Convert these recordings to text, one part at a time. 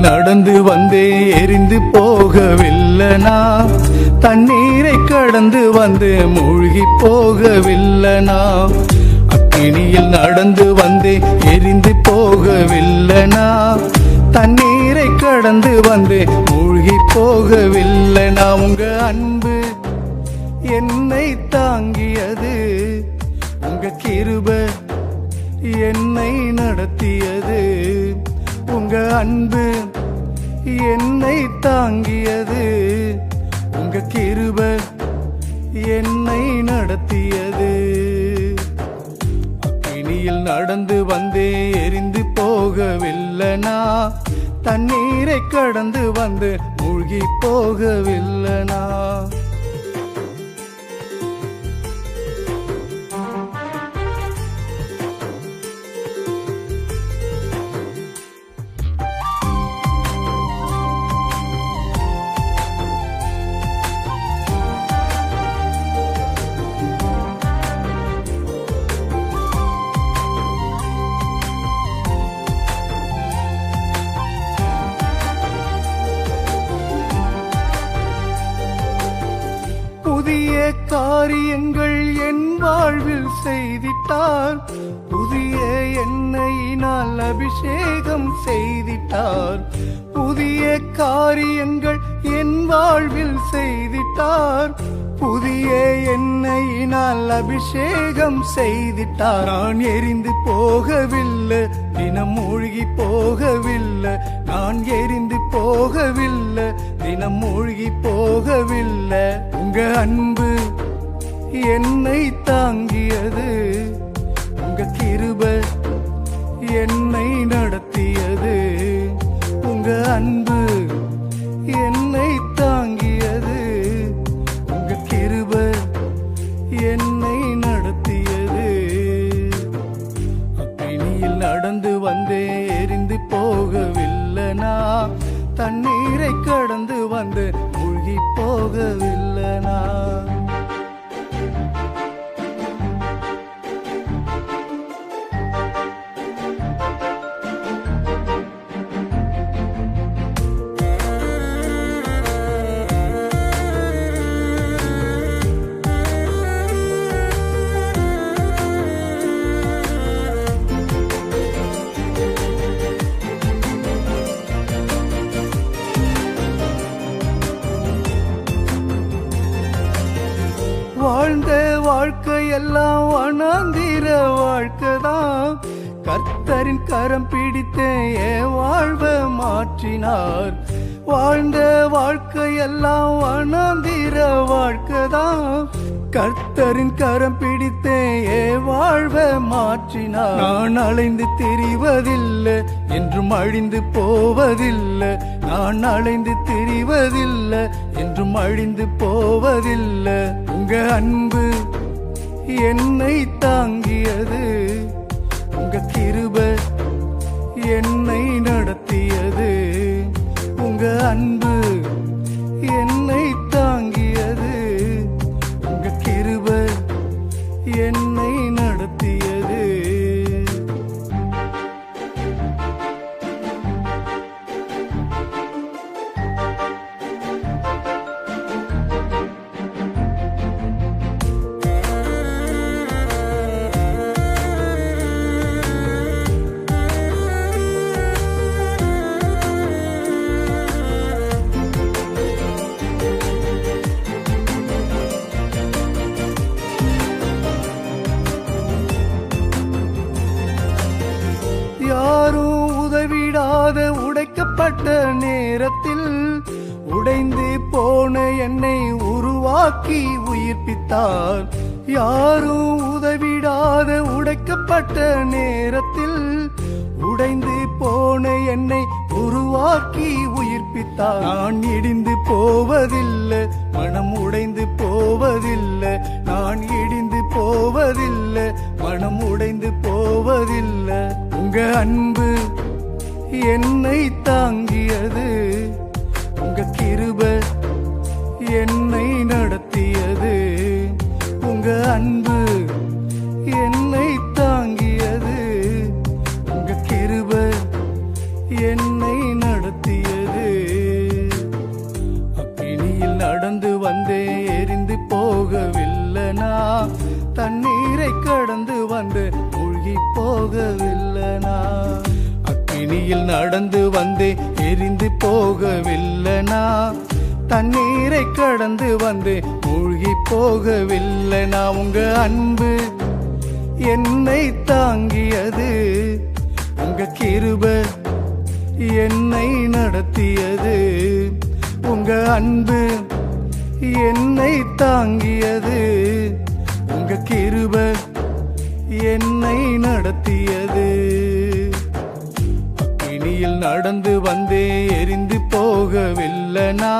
நடந்து வந்தே எரிந்து போகவில்லைனா, தண்ணீரை கடந்து வந்து மூழ்கி போகவில்லைனா, அக்கினியில் நடந்து வந்தே எரிந்து போகவில்லைனா, தண்ணீரை கடந்து வந்து மூழ்கி போகவில்லைனா, உங்க அன்பு என்னை தாங்கியது, உங்க கிருபை என்னை நடத்தியது, உங்க அன்பு என்னை தாங்கியது, உங்க கிருபை என்னை நடத்தியது. அக்கினியில் நடந்து வந்தே எரிந்து போகவில்லைனா, தண்ணீரை கடந்து வந்து மூழ்கி போகவில்லைனா. புதிய காரியங்கள் என் வாழ்வில் செய்திட்டார், புதிய எண்ணெயினால் அபிஷேகம் செய்திட்டார், புதிய காரியங்கள் என் வாழ்வில் செய்திட்டார், புதிய எண்ணெயினால் அபிஷேகம் செய்திட்டார். நான் எரிந்து போகவில்லை, தினம் மூழ்கி போகவில்லை, நான் எரிந்து போகவில்லை, தினம் மூழ்கி போகவில்லை, உங்க அன்பு என்னை தாங்கியது, உங்க கிருபை என்னை நடத்தியது, உங்க அன்பு என்னை தாங்கியது, உங்க கிருபை என்னை நடத்தியது. அக்கினியில் நடந்து வந்தே எரிந்து போகவில்லைனா, தண்ணீரை கடந்து வந்து மூழ்கி போகவில்லைனா. வாழ்ந்த வாழ்க்கையெல்லாம் வனாந்திர வாழ்க்கைதான், கர்த்தரின் கரம் பிடித்து என் வாழ்வை மாற்றினார். வாழ்ந்த வாழ்க்கையெல்லாம் வனாந்திர வாழ்க்கைதான், கர்த்தரின் கரம் பிடித்து என் வாழ்வை மாற்றினார். நான் அலைந்து திரிவதில்லை, என்றும் அழிந்து போவதில்லை, நான் அலைந்து திரிவதில்லை, என்றும் அழிந்து போவதில்லை, உங்க அன்பு என்னை தாங்கியது, உங்க கிருபை என்னை நடத்தியது, உங்க அன்பு என்னை தாங்கியது, உங்க கிருபை என்னை நடத்தியது. யாரும் உதவிடாத உடைக்கப்பட்ட நேரத்தில் உடைந்து போன என்னை உருவாக்கி உயிர்ப்பித்தார். யாரும் உதவிடாத உடைக்கப்பட்ட நேரத்தில் உடைந்து போன என்னை உருவாக்கி உயிர்ப்பித்தார். நான் இடிந்து போவதில்லை, மனம் உடைந்து போவதில்லை, நான் இடிந்து போவதில்லை, மனம் உடைந்து போவதில்லை, உங்க அன்பு என்னை தாங்கியது, உங்க கிருபை என்னை நடத்தியது, உங்க அன்பு என்னை தாங்கியது, உங்க கிருபை என்னை நடத்தியது. அக்கினியில் நடந்து வந்தே எரிந்து போகவில்லைனா தண்ணீரை கடந்து வந்து மூழ்கி போகவில்லைனா உங்க அன்பு என்னை தாங்கியது உங்க கிருபை என்னை நடத்தியது உங்க அன்பு என்னை தாங்கியது உங்க கிருபை என்னை நடத்தியது அக்கினியில் நடந்து வந்தே எரிந்து போகவில்லைனா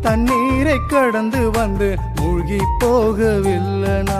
தண்ணீரை கடந்து வந்து மூழ்கி போகவில்லைனா